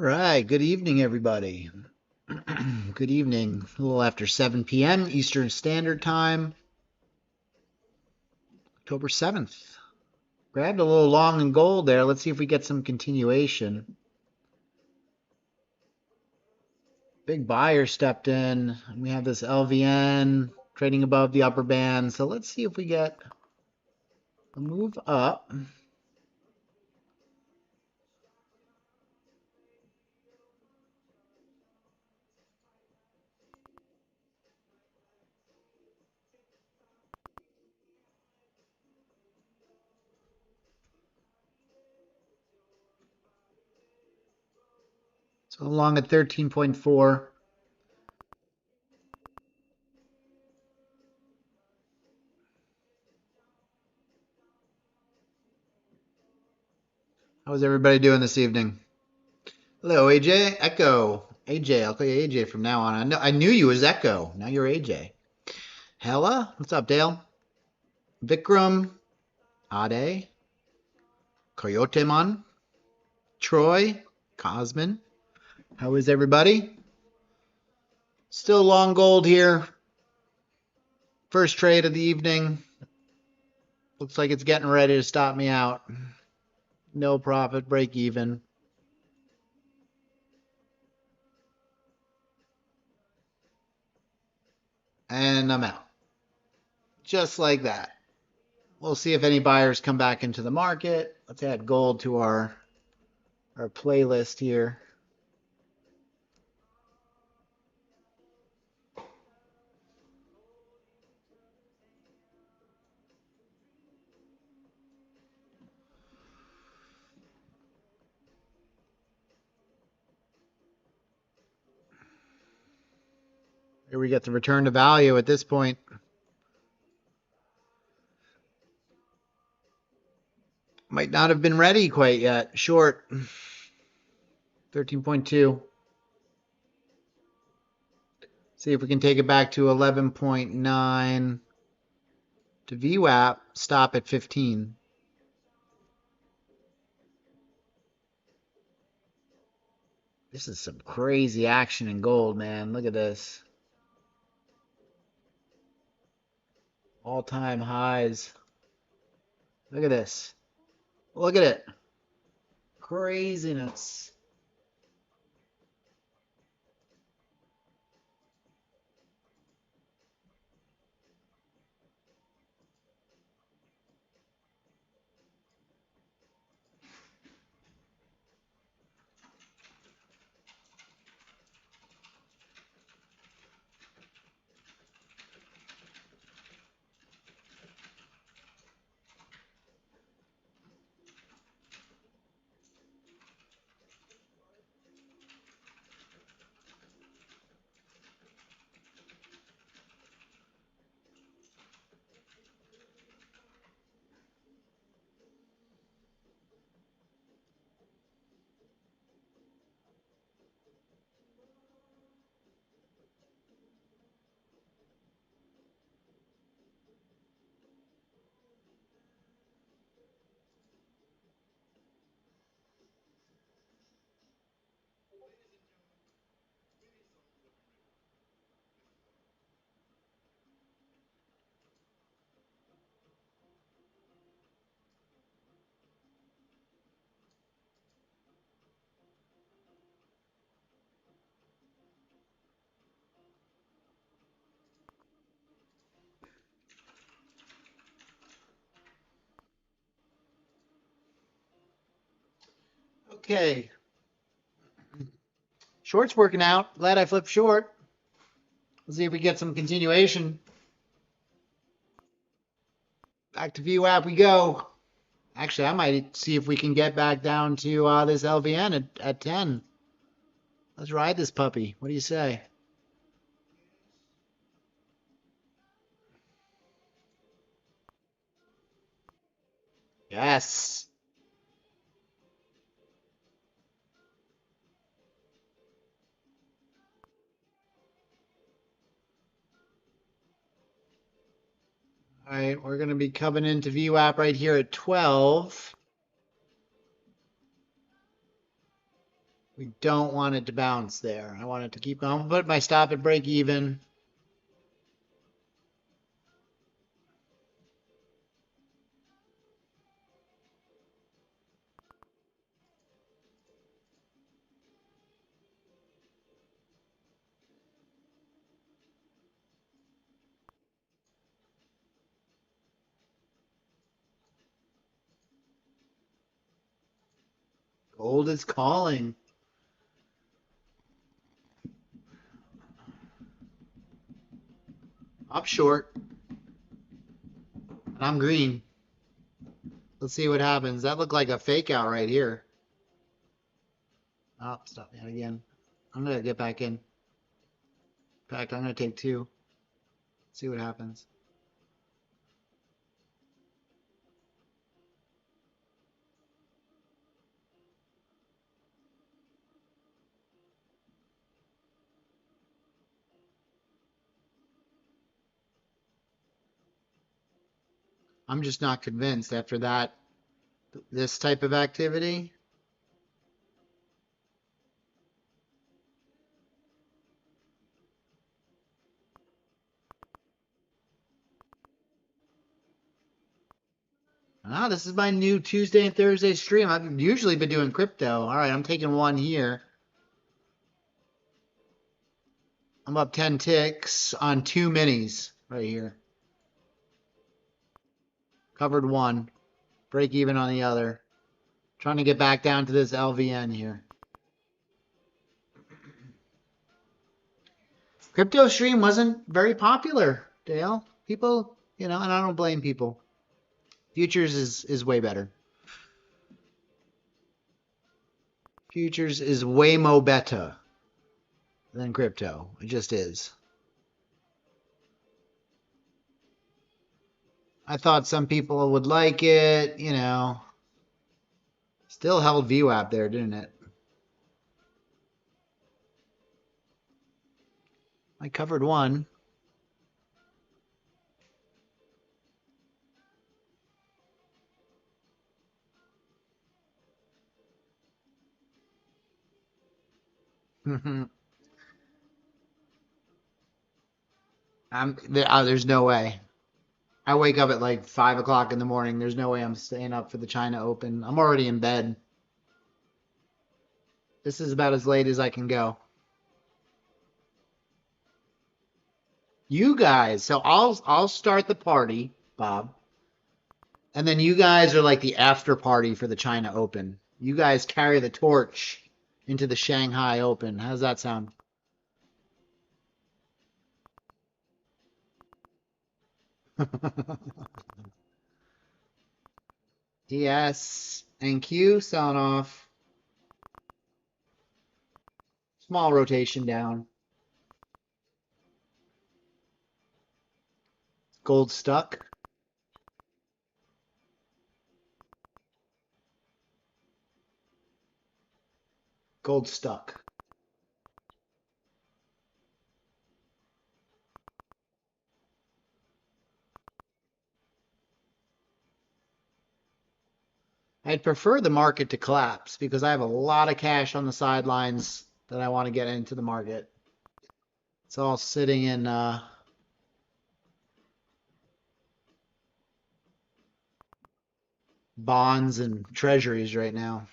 Right. Good evening, everybody. Good evening. A little after 7 p.m. Eastern Standard Time, October 7th. Grabbed a little long and gold there. Let's see if we get some continuation. Big buyer stepped in. We have this LVN trading above the upper band. So let's see if we get a move up. So along at 13.4. How's everybody doing this evening? Hello, AJ. Echo. AJ. I'll call you AJ from now on. I knew you as Echo. Now you're AJ. Hella. What's up, Dale? Vikram. Ade. Coyoteman. Troy. Cosman. How is everybody? Still long gold here. First trade of the evening. Looks like it's getting ready to stop me out. No profit, break even. And I'm out. Just like that. We'll see if any buyers come back into the market. Let's add gold to our playlist here. Here we get the return to value at this point. Might not have been ready quite yet. Short. 13.2. See if we can take it back to 11.9. To VWAP, stop at 15. This is some crazy action in gold, man. Look at this. All-time highs. Look at this. Look at it. Craziness. Okay. Short's working out. Glad I flipped short. Let's see if we get some continuation. Back to VWAP we go. Actually, I might see if we can get back down to this LVN at 10. Let's ride this puppy. What do you say? Yes. All right, we're going to be coming into VWAP right here at 12. We don't want it to bounce there. I want it to keep going. Put my stop at break even. Gold is calling. Up short. And I'm green. Let's see what happens. That looked like a fake out right here. Oh, stop that again. I'm going to get back in. In fact, I'm going to take two. See what happens. I'm just not convinced after that, this type of activity. Ah, this is my new Tuesday and Thursday stream. I've usually been doing crypto. All right, I'm taking one here. I'm up 10 ticks on two minis right here. Covered one. Break even on the other. Trying to get back down to this LVN here. Crypto stream wasn't very popular, Dale. People, and I don't blame people. Futures is way better. Futures is way more better than crypto. It just is. I thought some people would like it, Still held VWAP there, didn't it? I covered one. There's no way. I wake up at like 5 o'clock in the morning. There's no way I'm staying up for the China Open. I'm already in bed. This is about as late as I can go. You guys, so I'll start the party, Bob. And then you guys are like the after party for the China Open. You guys carry the torch into the Shanghai Open. How's that sound? DS and Q selling off. Small rotation down. Gold stuck. Gold stuck. I'd prefer the market to collapse because I have a lot of cash on the sidelines that I want to get into the market. It's all sitting in bonds and treasuries right now.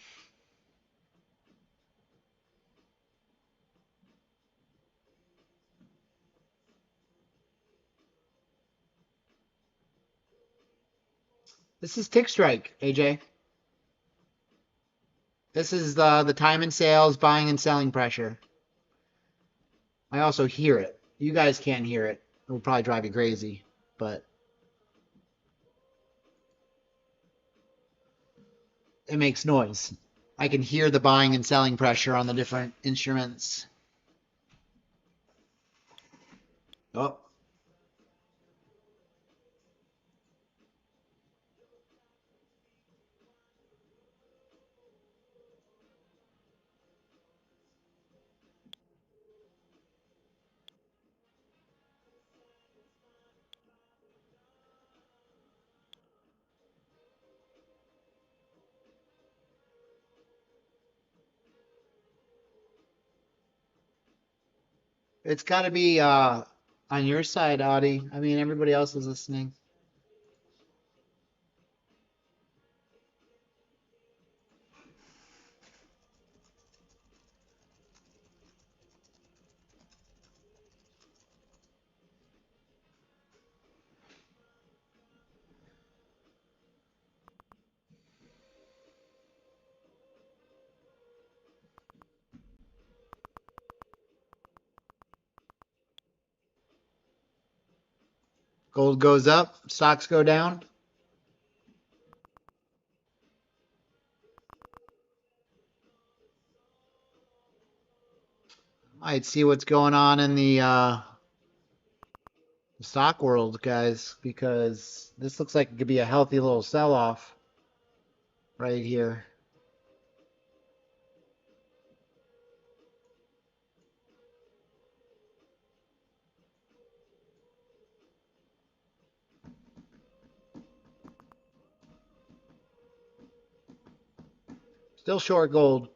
This is tick strike, AJ. This is the time and sales, buying and selling pressure. I also hear it. You guys can't hear it. It will probably drive you crazy, but it makes noise. I can hear the buying and selling pressure on the different instruments. Oh. It's got to be on your side, Audie. I mean, everybody else is listening. Gold goes up, stocks go down. I'd see what's going on in the stock world, guys, because this looks like it could be a healthy little sell-off right here. Still short gold.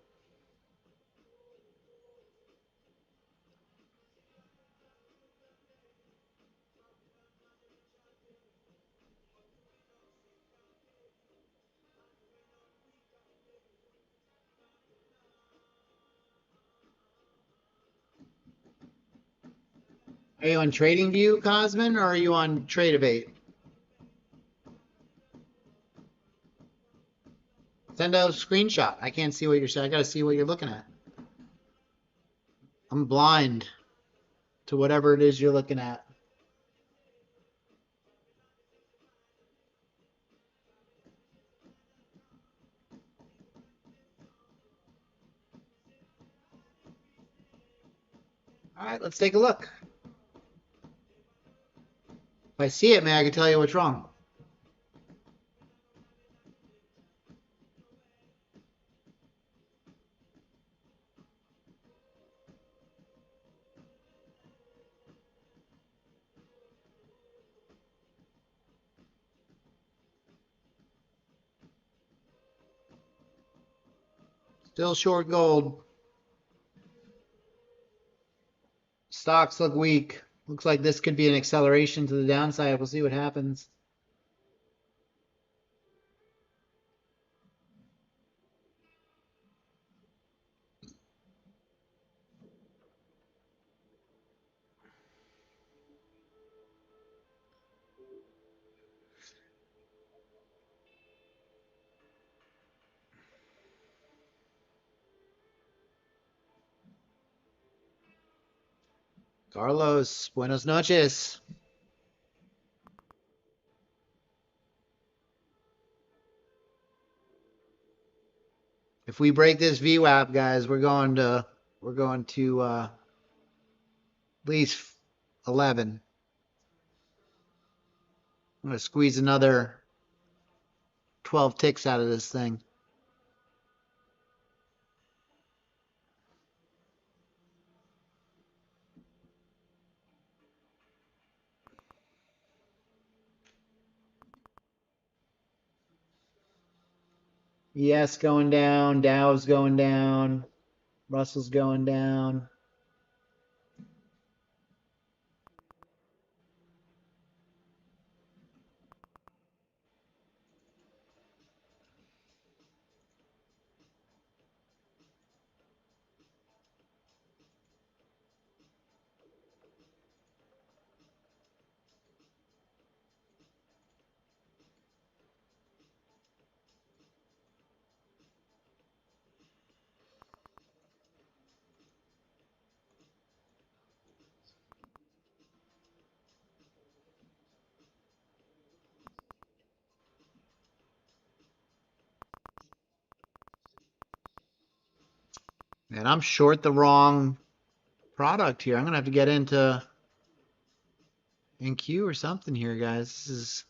Are you on TradingView, Cosmin, or are you on Tradeabate? Send a screenshot. I can't see what you're saying. I gotta see what you're looking at. I'm blind to whatever it is you're looking at. All right, let's take a look. If I see it, man, I can tell you what's wrong. Still short gold. Stocks look weak. Looks like this could be an acceleration to the downside. We'll see what happens. Carlos, buenos noches. If we break this VWAP, guys, we're going to at least 11. I'm going to squeeze another 12 ticks out of this thing. ES going down, Dow's going down, Russell's going down. And I'm short the wrong product here. I'm going to have to get into NQ or something here, guys. This is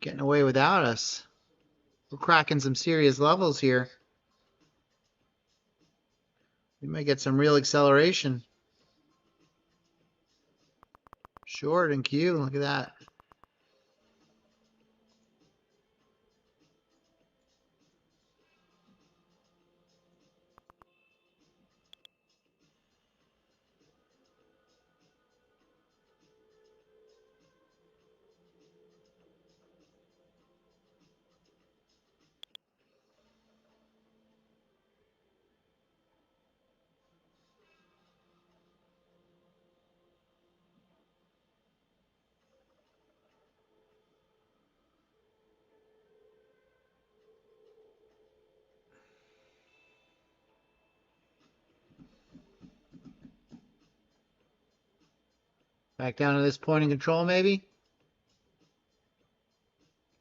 getting away without us. We're cracking some serious levels here. We might get some real acceleration. Short NQ, look at that. Back down to this point in control, maybe.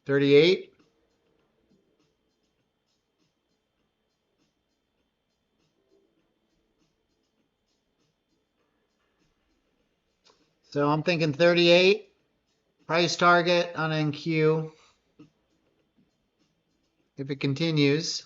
38. So I'm thinking 38. Price target on NQ. If it continues.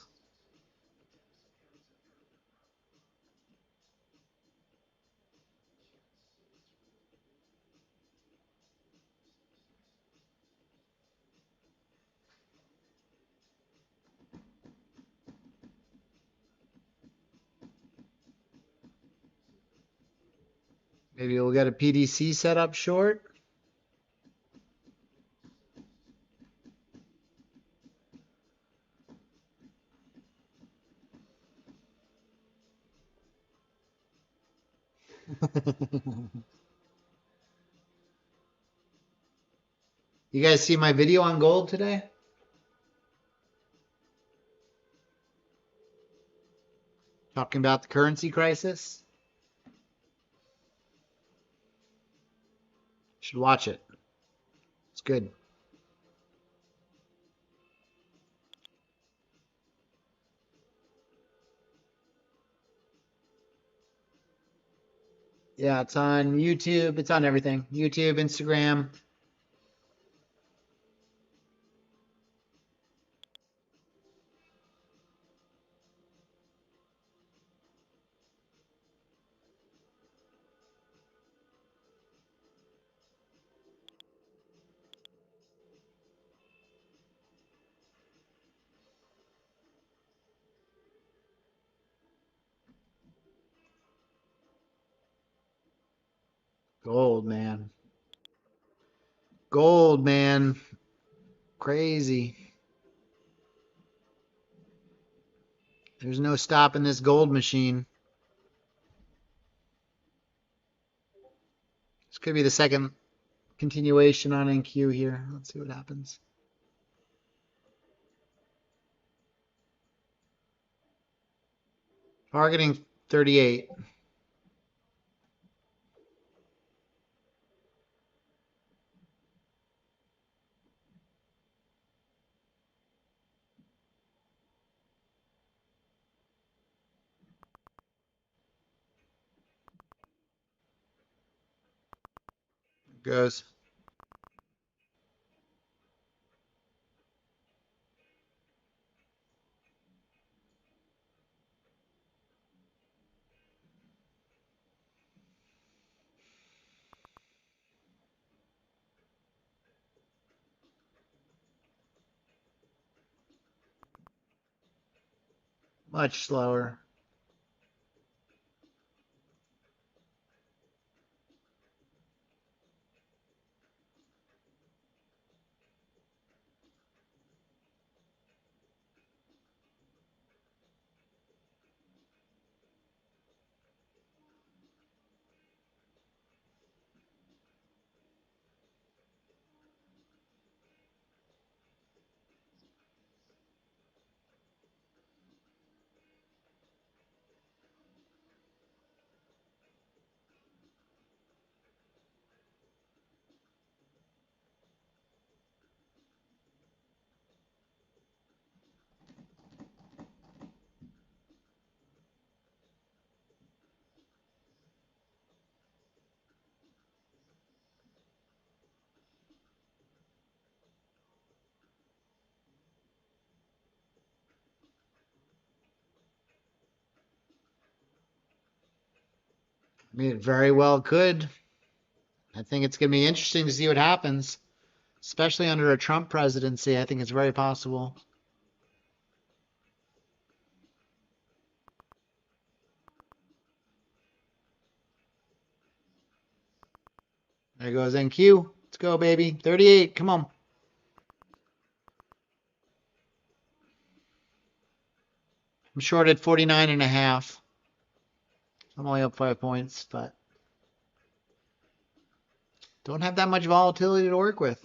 Maybe we'll get a PDC set up short. You guys see my video on gold today? Talking about the currency crisis? Should watch it. It's good. Yeah, it's on YouTube. It's on everything. YouTube, Instagram. Gold, man. Gold, man. Crazy. There's no stopping this gold machine. This could be the second continuation on NQ here. Let's see what happens. Targeting 38. Goes. Much slower. I mean, it very well could. I think it's going to be interesting to see what happens, especially under a Trump presidency. I think it's very possible. There goes NQ. Let's go, baby. 38. Come on. I'm short at 49.5. I'm only up 5 points, but don't have that much volatility to work with.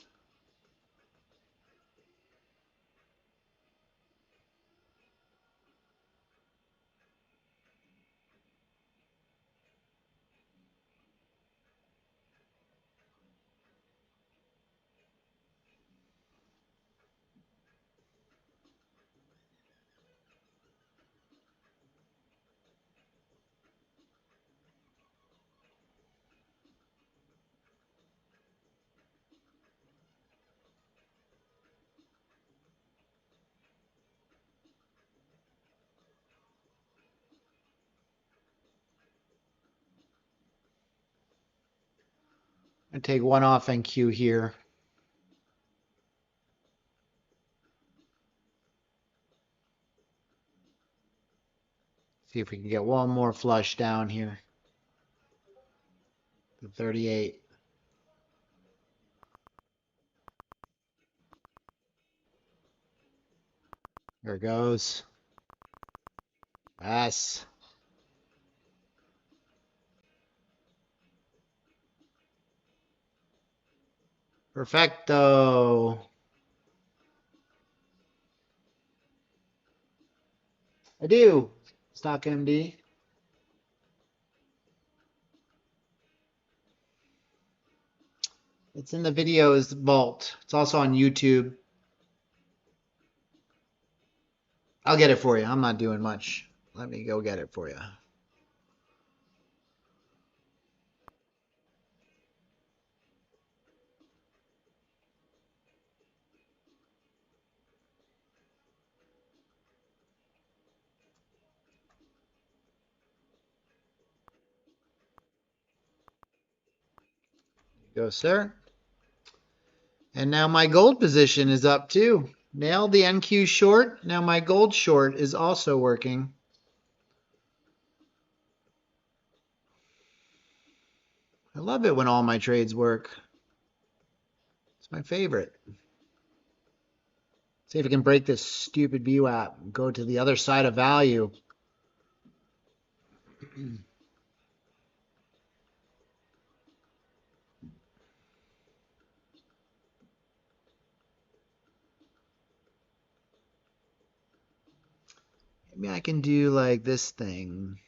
I take one off NQ here. See if we can get one more flush down here. The 38. There it goes. Yes. Perfecto. I do. Stock MD. It's in the videos vault. It's also on YouTube. I'll get it for you. I'm not doing much. Let me go get it for you. Go, sir. And now my gold position is up too. Nailed the NQ short. Now my gold short is also working. I love it when all my trades work. It's my favorite. See if I can break this stupid VWAP and go to the other side of value. Maybe I can do like this thing.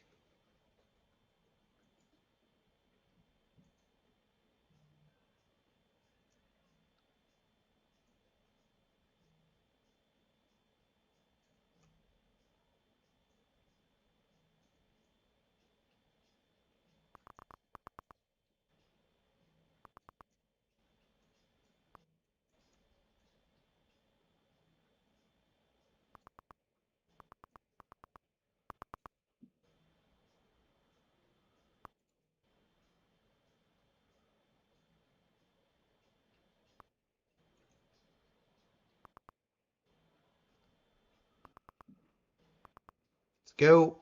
Let's go.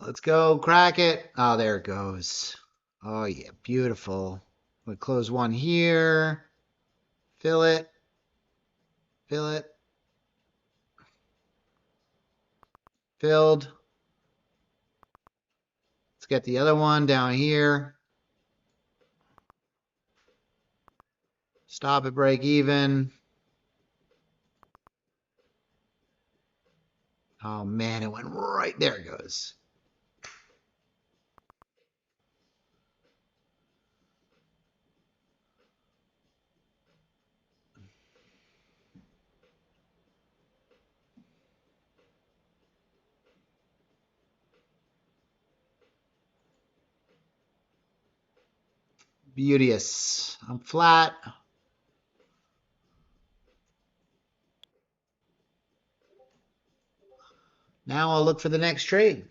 Let's go. Crack it. Oh, there it goes. Oh, yeah. Beautiful. We'll close one here. Fill it. Fill it. Filled. Let's get the other one down here. Stop at break even. Oh man, it went right there. It goes. Beauteous. I'm flat. Now I'll look for the next trade.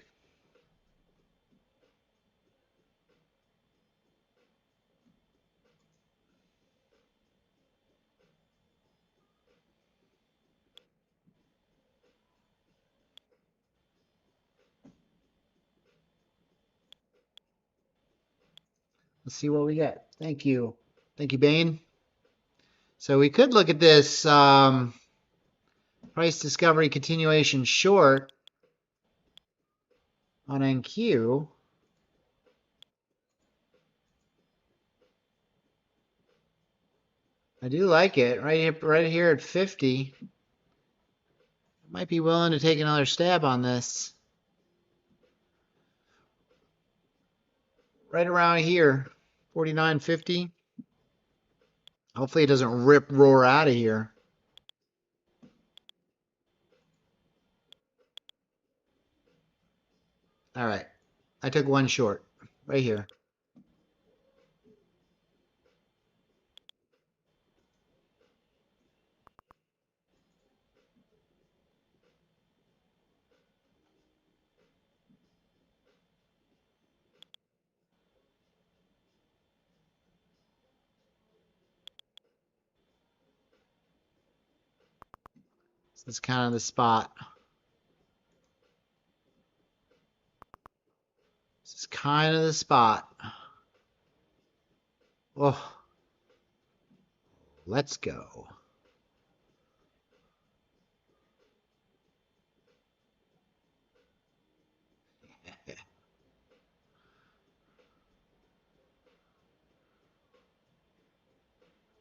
Let's see what we get. Thank you. Thank you, Bane. So we could look at this price discovery continuation short on NQ. I do like it. Right here at 50. Might be willing to take another stab on this. Right around here, 49.50. Hopefully it doesn't roar out of here. All right. I took one short right here. This is kind of the spot. This is kind of the spot. Oh, let's go.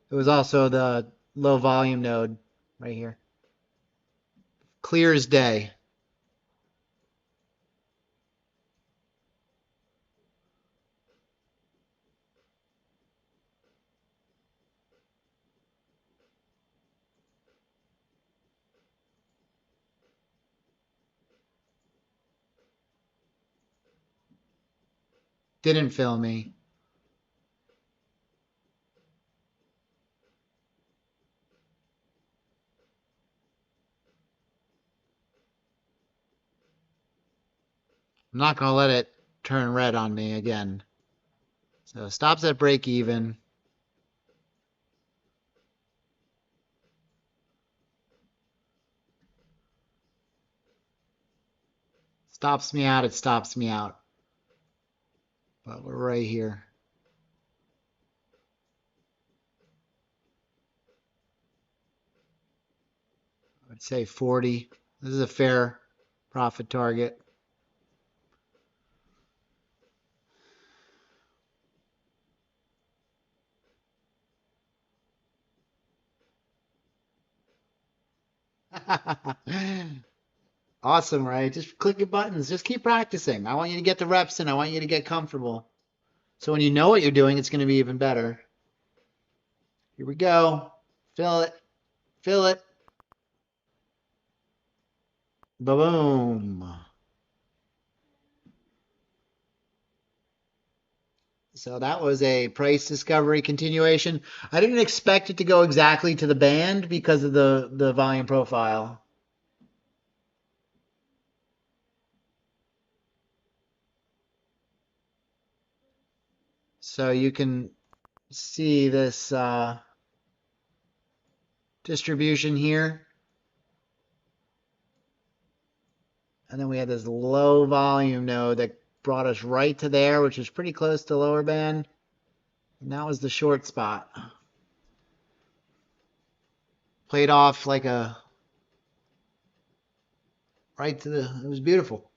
It was also the low volume node right here. Clear as day. Didn't fill me. I'm not going to let it turn red on me again. So stops at break even. Stops me out, it stops me out. But we're right here. I'd say 40. This is a fair profit target. Awesome, right? Just click your buttons. Just keep practicing. I want you to get the reps in. I want you to get comfortable. So when you know what you're doing, it's going to be even better. Here we go. Fill it. Fill it. Boom. So that was a price discovery continuation. I didn't expect it to go exactly to the band because of the volume profile. So you can see this distribution here. And then we had this low volume node that brought us right to there, which is pretty close to lower band. And that was the short spot. Played off like a right to the, it was beautiful.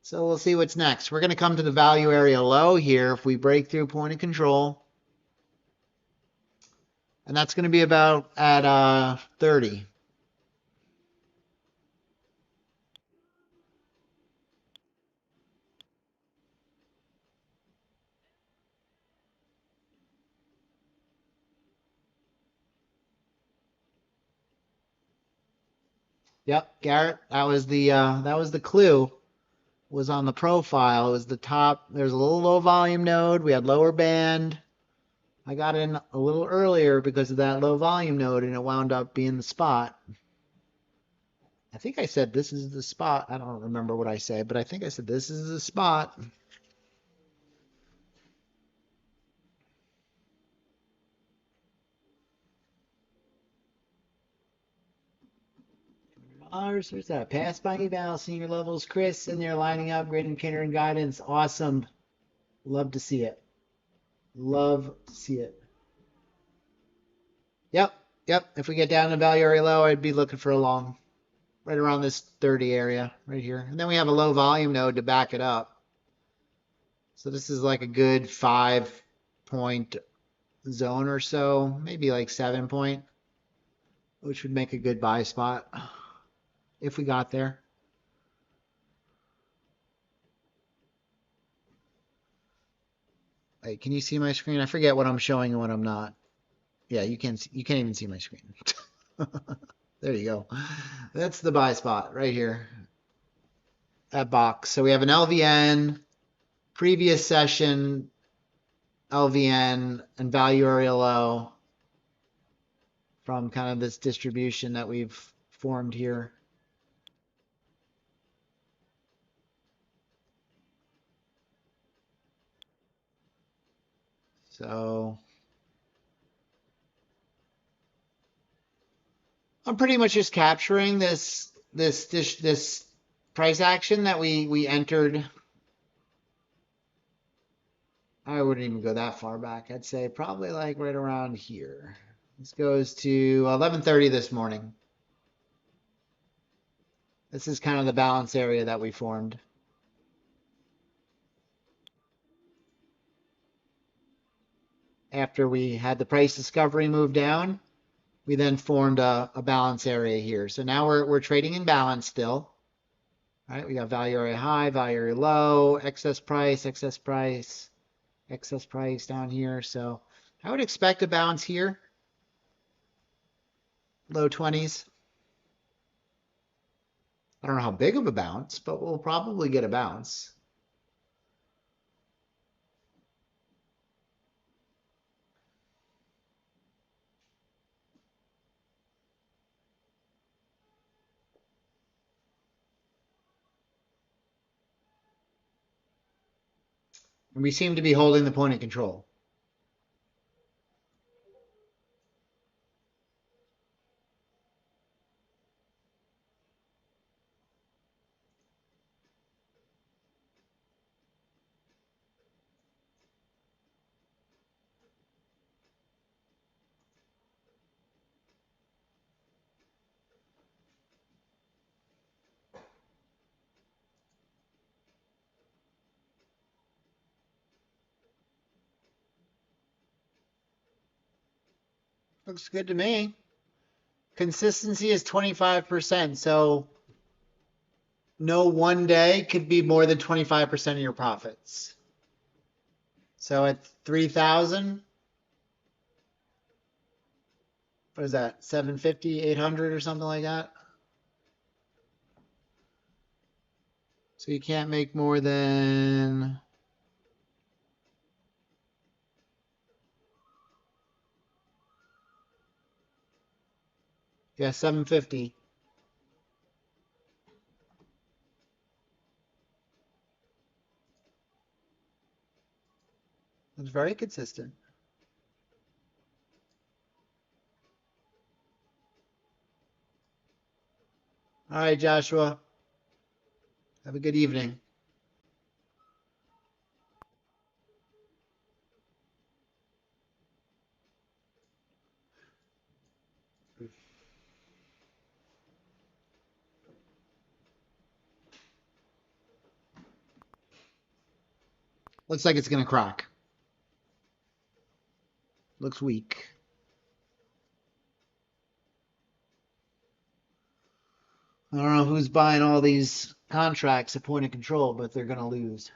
So we'll see what's next. We're going to come to the value area low here if we break through point of control. And that's going to be about at 30. Yep, Garrett, that was the clue. Was on the profile. It was the top. There's a little low volume node. We had lower band. I got in a little earlier because of that low volume node, and it wound up being the spot. I think I said this is the spot. I don't remember what I said, but I think I said this is the spot. Where's that? Pass by eval, senior levels. Chris in there lining up, great indicator and guidance. Awesome. Love to see it. Love to see it. Yep. If we get down to value area low, I'd be looking for a long. Right around this 30 area right here. And then we have a low volume node to back it up. So this is like a good 5-point zone or so, maybe like 7-point, which would make a good buy spot if we got there. Hey, can you see my screen? I forget what I'm showing and what I'm not. Yeah, you can't even see my screen. There you go. That's the buy spot right here. That box. So we have an LVN, previous session, LVN, and value area low from kind of this distribution that we've formed here. So I'm pretty much just capturing this price action that we entered. I wouldn't even go that far back. I'd say probably like right around here. This goes to 11:30 this morning. This is kind of the balance area that we formed. After we had the price discovery move down, we then formed a balance area here. So now we're trading in balance still. All right, we got value area high, value area low, excess price, excess price, excess price down here. So I would expect a bounce here, low 20s. I don't know how big of a bounce, but we'll probably get a bounce. And we seem to be holding the point of control. Looks good to me. Consistency is 25%. So no one day could be more than 25% of your profits. So at 3,000, what is that? 750, 800 or something like that. So you can't make more than, yeah, 750. It's very consistent. All right, Joshua. Have a good evening. Looks like it's going to crack. Looks weak. I don't know who's buying all these contracts at point of control, but they're going to lose.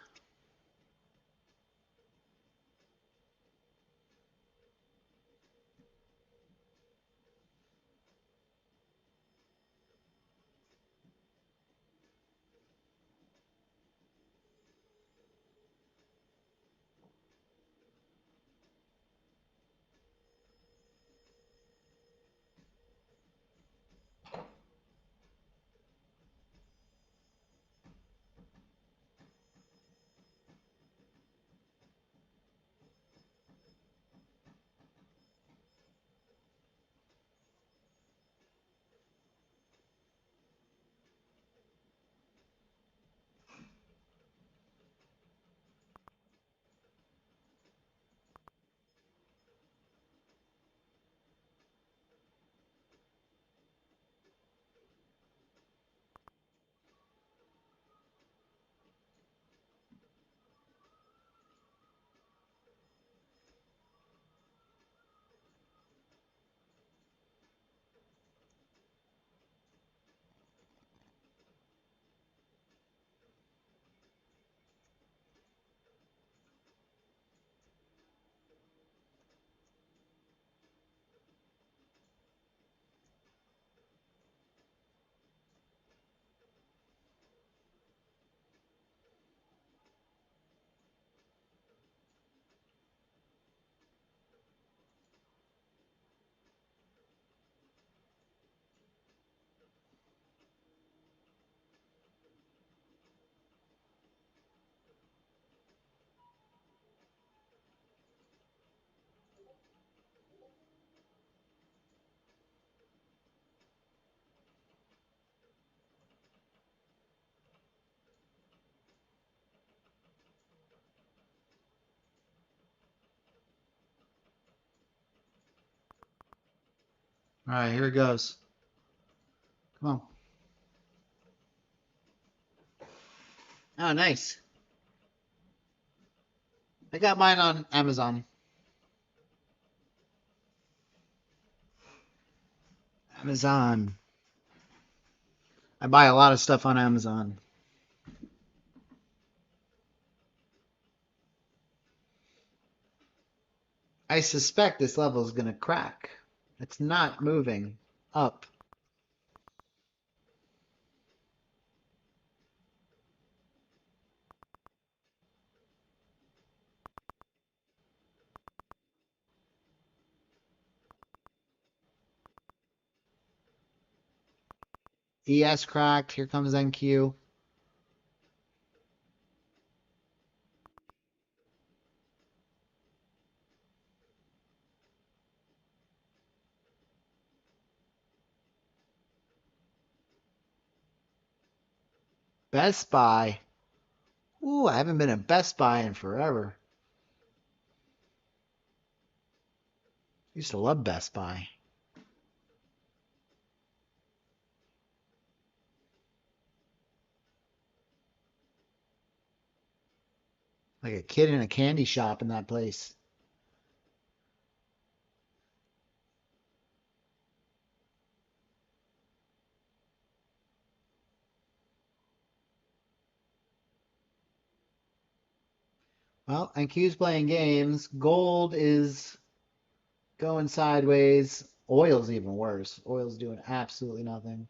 All right, here it goes. Come on. Oh, nice. I got mine on Amazon. Amazon. I buy a lot of stuff on Amazon. I suspect this level is going to crack. It's not moving up. ES cracked. Here comes NQ. Best Buy. Ooh, I haven't been at Best Buy in forever. Used to love Best Buy. Like a kid in a candy shop in that place. Well, NQ's playing games. Gold is going sideways. Oil's even worse. Oil's doing absolutely nothing.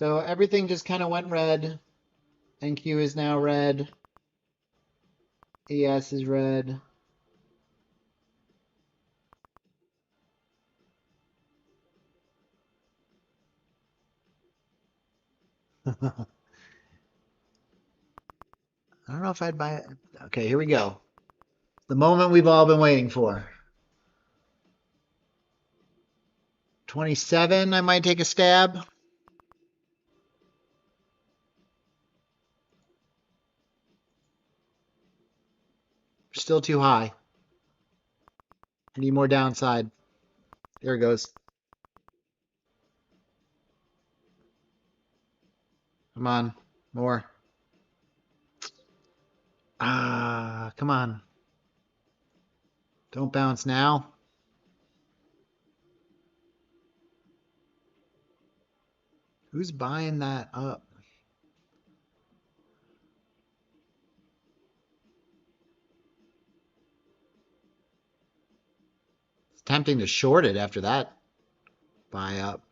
So everything just kind of went red. NQ is now red. ES is red. I don't know if I'd buy it. Okay, here we go. The moment we've all been waiting for. 27, I might take a stab. Still too high. I need more downside. There it goes. Come on. More. Ah, come on. Don't bounce now. Who's buying that up? It's tempting to short it after that buy up.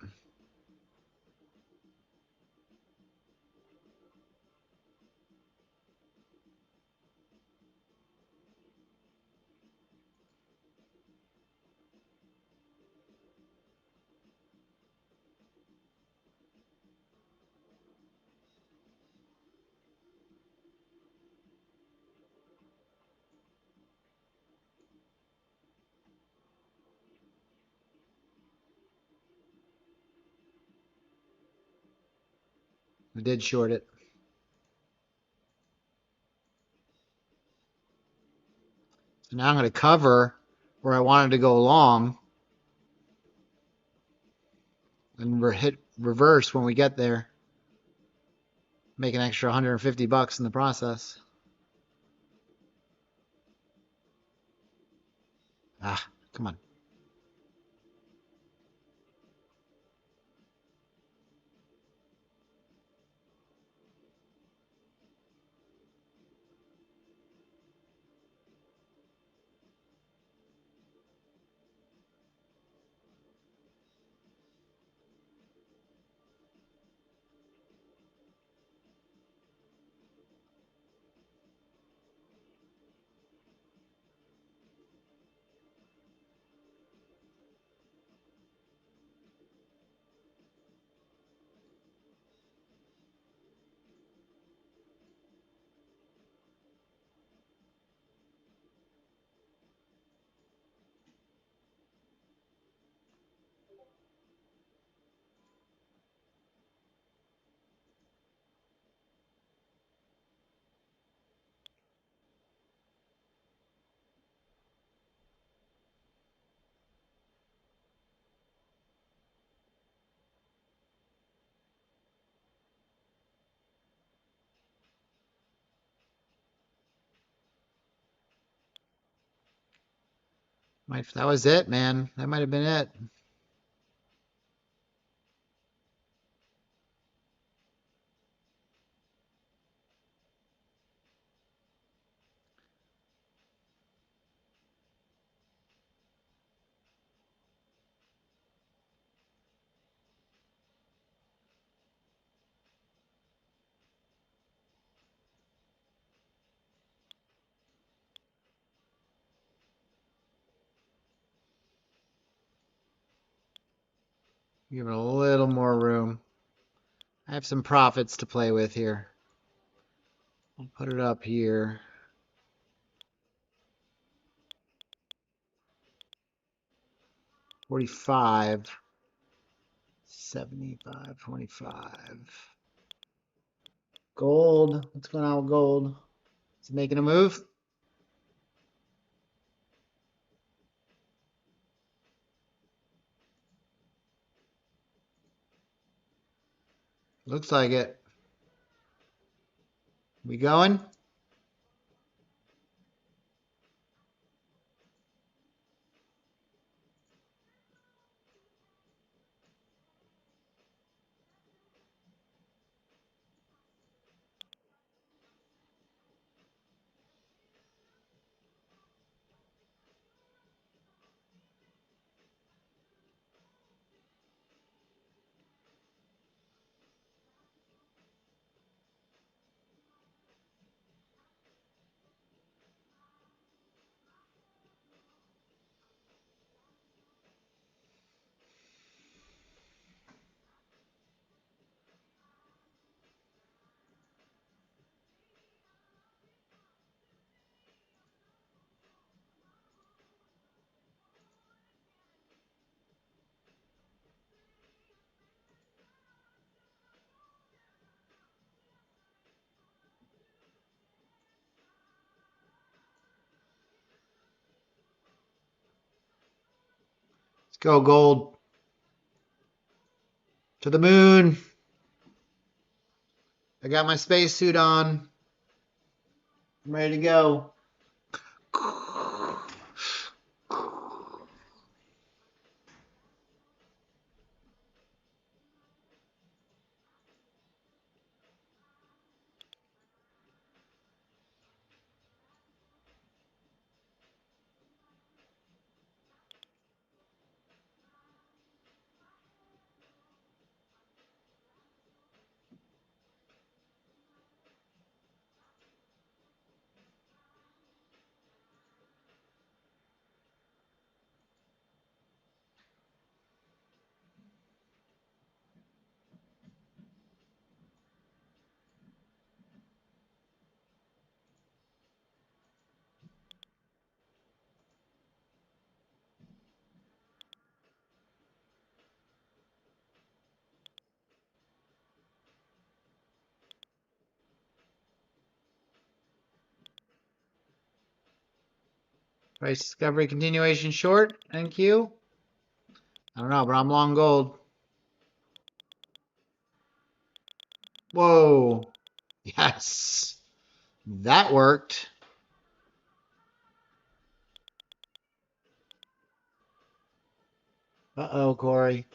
I did short it. So now I'm going to cover where I wanted to go long and hit reverse when we get there. Make an extra 150 bucks in the process. Ah, come on. That was it, man. That might have been it. Give it a little more room. I have some profits to play with here. I'll put it up here. $45, $75, $25. Gold. What's going on with gold? Is it making a move? Looks like it. We going? Let's go gold. To the moon. I got my spacesuit on. I'm ready to go. Price discovery continuation short. NQ. I don't know, but I'm long gold. Whoa. Yes. That worked. Uh-oh, Corey.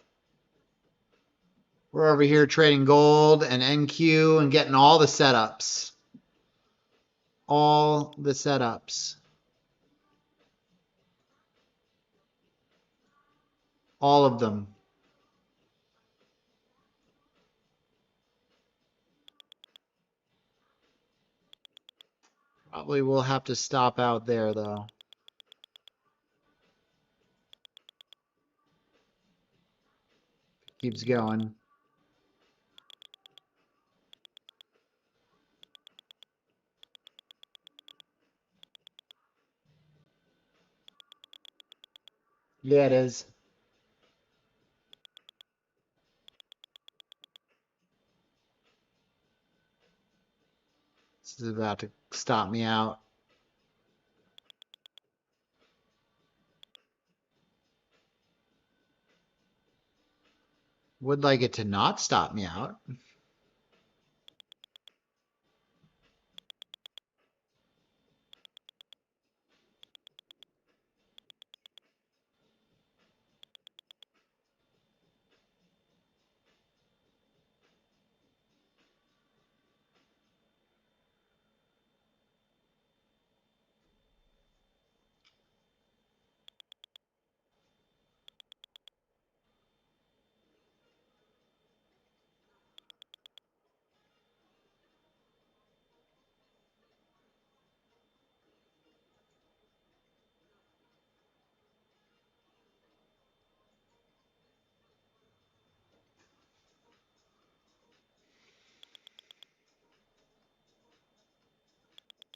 We're over here trading gold and NQ and getting all the setups. All the setups. All of them. Probably will have to stop out there, though. Keeps going. Yeah, it is. This is about to stop me out. Would like it to not stop me out.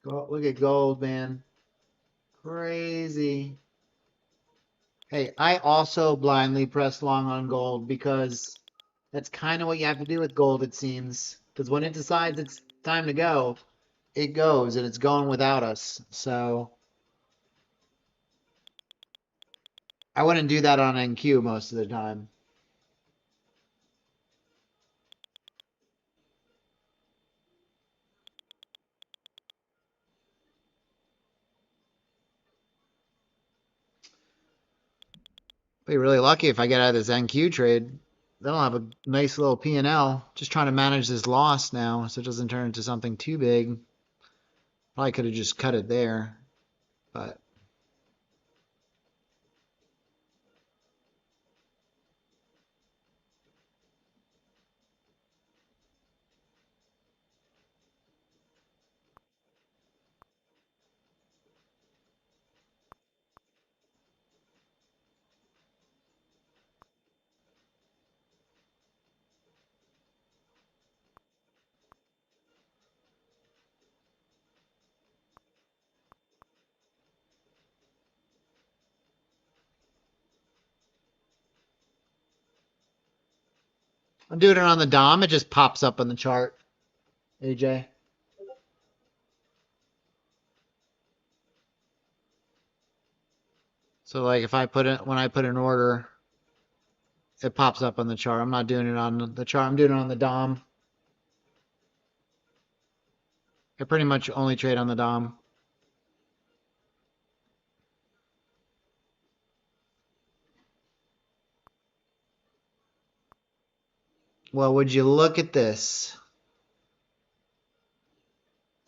Look at gold, man. Crazy. Hey, I also blindly press long on gold because that's kind of what you have to do with gold, it seems. Because when it decides it's time to go, it goes, and it's going without us. So I wouldn't do that on NQ most of the time. Be really lucky if I get out of this NQ trade. Then I'll have a nice little P&L. Just trying to manage this loss now so it doesn't turn into something too big. Probably could have just cut it there, but I'm doing it on the DOM. It just pops up on the chart, AJ. So like if I put it, when I put an order, it pops up on the chart. I'm not doing it on the chart. I'm doing it on the DOM. I pretty much only trade on the DOM. Well, would you look at this?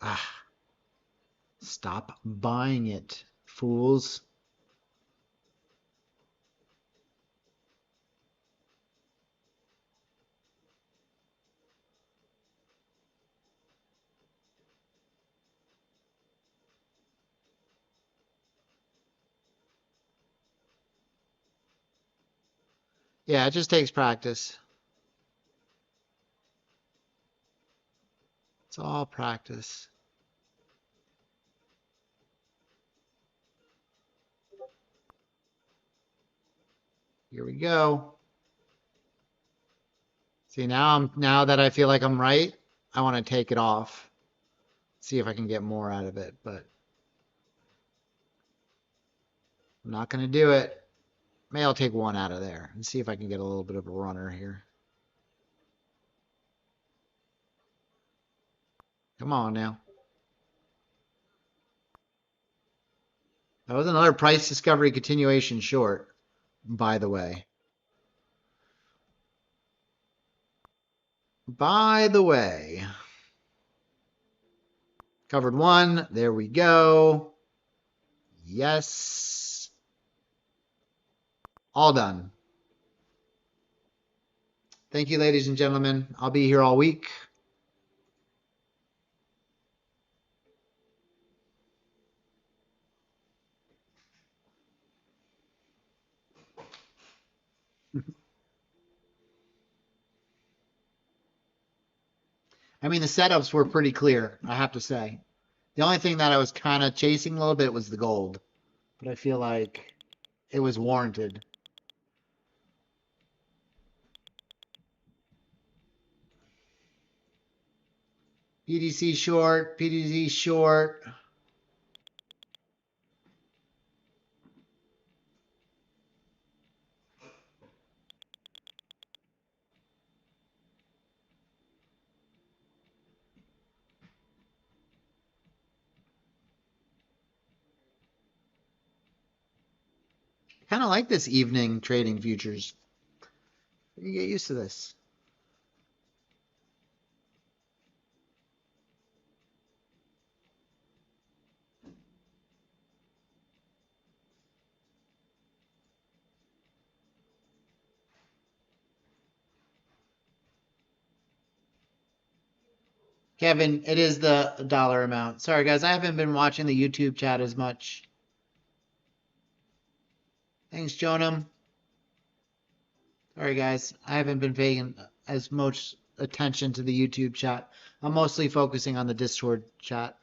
Ah, stop buying it, fools. Yeah, it just takes practice. It's all practice. Here we go. See, now that I feel like I'm right, I want to take it off. See if I can get more out of it, but I'm not going to do it. Maybe I'll take one out of there and see if I can get a little bit of a runner here. Come on now. That was another price discovery continuation short, by the way. By the way. Covered one. There we go. Yes. All done. Thank you, ladies and gentlemen. I'll be here all week. I mean, the setups were pretty clear, I have to say. The only thing that I was kind of chasing a little bit was the gold. But I feel like it was warranted. PDC short, PDC short. Kind of like this evening trading futures. You get used to this. Kevin, it is the dollar amount. Sorry, guys, I haven't been watching the YouTube chat as much. Thanks, Jonam. Sorry, guys, I haven't been paying as much attention to the YouTube chat. I'm mostly focusing on the Discord chat.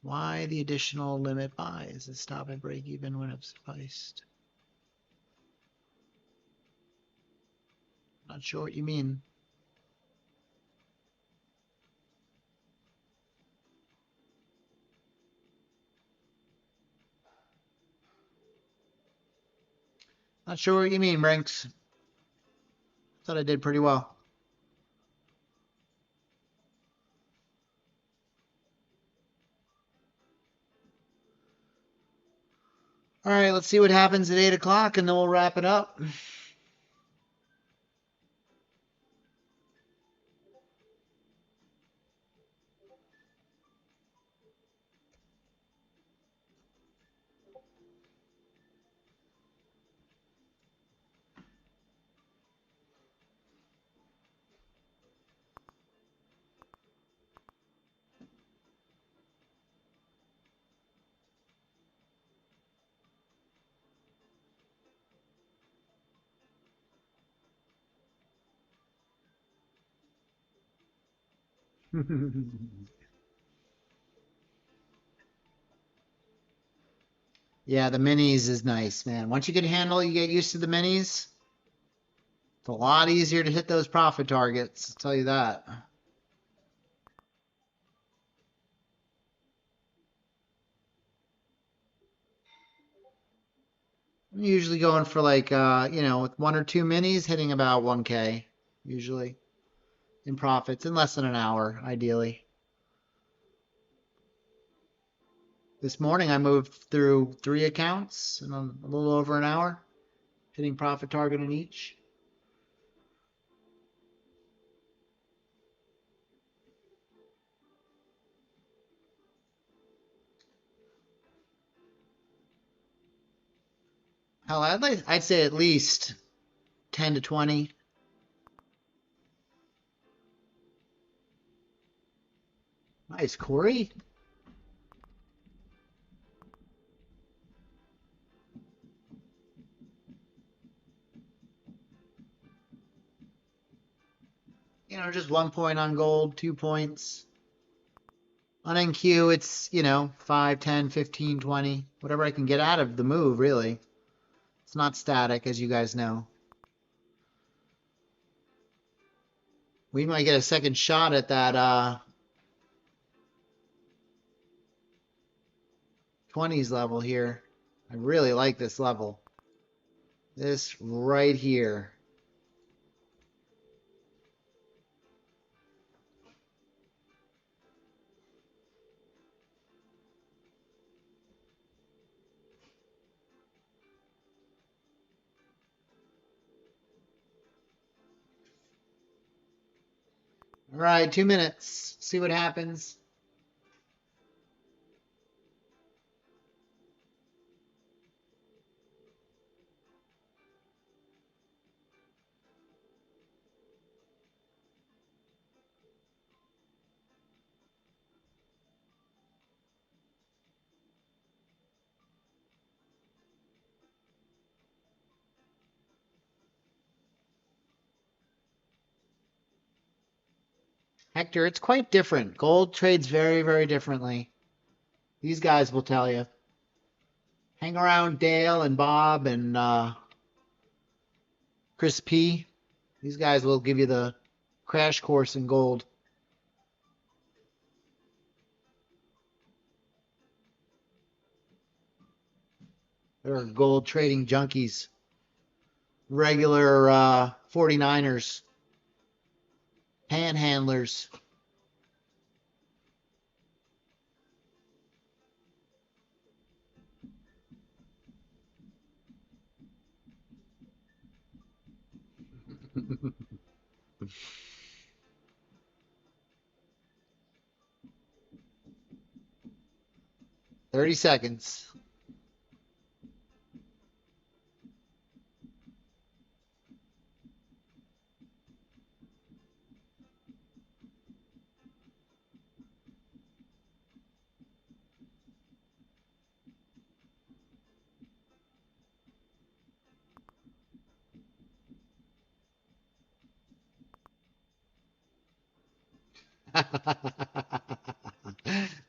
Why the additional limit buys? Is stop at break even when it's sufficed? Not sure what you mean. Not sure what you mean, Brinks. Thought I did pretty well. All right, let's see what happens at 8 o'clock, and then we'll wrap it up. Yeah, the minis is nice, man. Once you get you get used to the minis, it's a lot easier to hit those profit targets, I'll tell you that. I'm usually going for like, with 1 or 2 minis, hitting about 1K, usually, in profits, in less than an hour, ideally. This morning I moved through 3 accounts in a little over an hour, hitting profit target in each. Hell, I'd say at least 10 to 20. Nice, Corey. Just 1 point on gold, 2 points. On NQ, it's, 5, 10, 15, 20, whatever I can get out of the move, really. It's not static, as you guys know. We might get a second shot at that 20s level here. I really like this level. This right here. All right, 2 minutes. See what happens. Hector, it's quite different. Gold trades very, very differently. These guys will tell you. Hang around Dale and Bob and Chris P. These guys will give you the crash course in gold. They're gold trading junkies. Regular 49ers. Panhandlers. "30 seconds.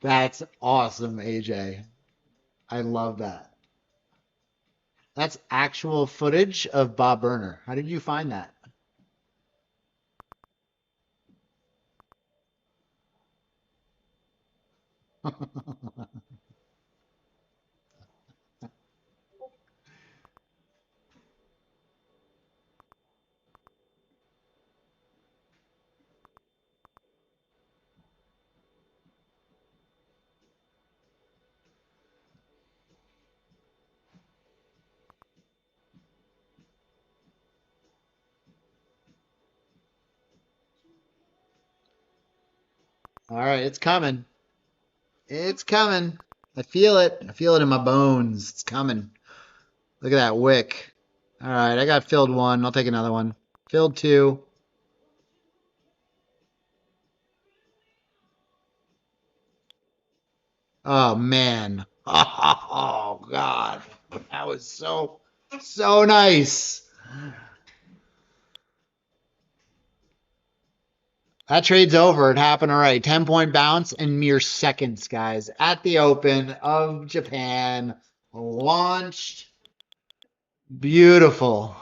That's awesome, AJ. I love that. That's actual footage of Bob Burner. How did you find that? All right, it's coming. It's coming. I feel it. I feel it in my bones. It's coming. Look at that wick. All right, I got filled one. I'll take another one. Filled two. Oh man. Oh God. That was so nice. That trade's over. It happened already. 10-point bounce in mere seconds, guys. At the Open of Japan. Launched. Beautiful.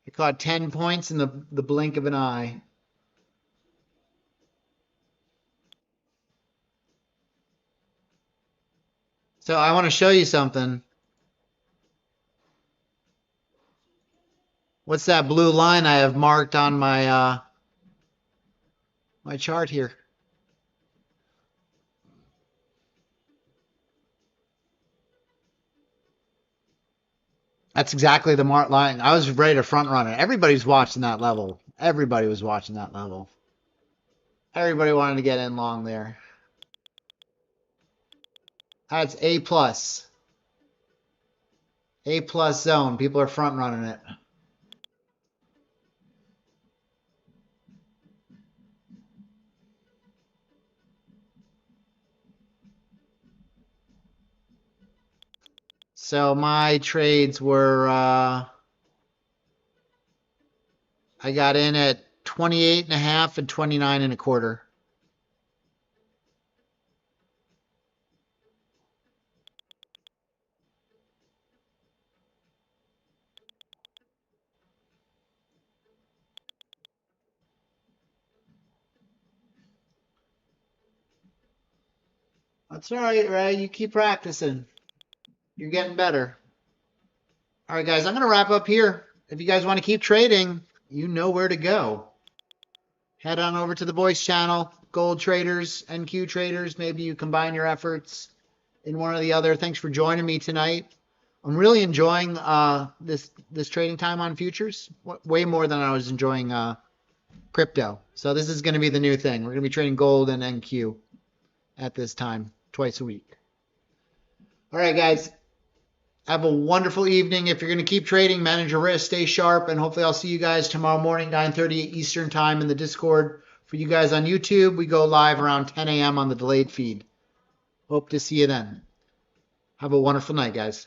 It caught 10 points in the blink of an eye. So I want to show you something. What's that blue line I have marked on my my chart here? That's exactly the marked line. I was ready to front run it. Everybody's watching that level. Everybody was watching that level. Everybody wanted to get in long there. That's A plus. A plus zone. People are front running it. So my trades were I got in at 28 and a half and 29 and a quarter. That's all right, Ray. You keep practicing. You're getting better. All right, guys, I'm going to wrap up here. If you guys want to keep trading, you know where to go. Head on over to the voice channel, Gold Traders, NQ Traders. Maybe you combine your efforts in one or the other. Thanks for joining me tonight. I'm really enjoying this trading time on futures, way more than I was enjoying crypto. So this is going to be the new thing. We're going to be trading gold and NQ at this time, twice a week. All right, guys. Have a wonderful evening. If you're going to keep trading, manage your risk, stay sharp, and hopefully I'll see you guys tomorrow morning, 9:30 Eastern time in the Discord. For you guys on YouTube, we go live around 10 a.m. on the delayed feed. Hope to see you then. Have a wonderful night, guys.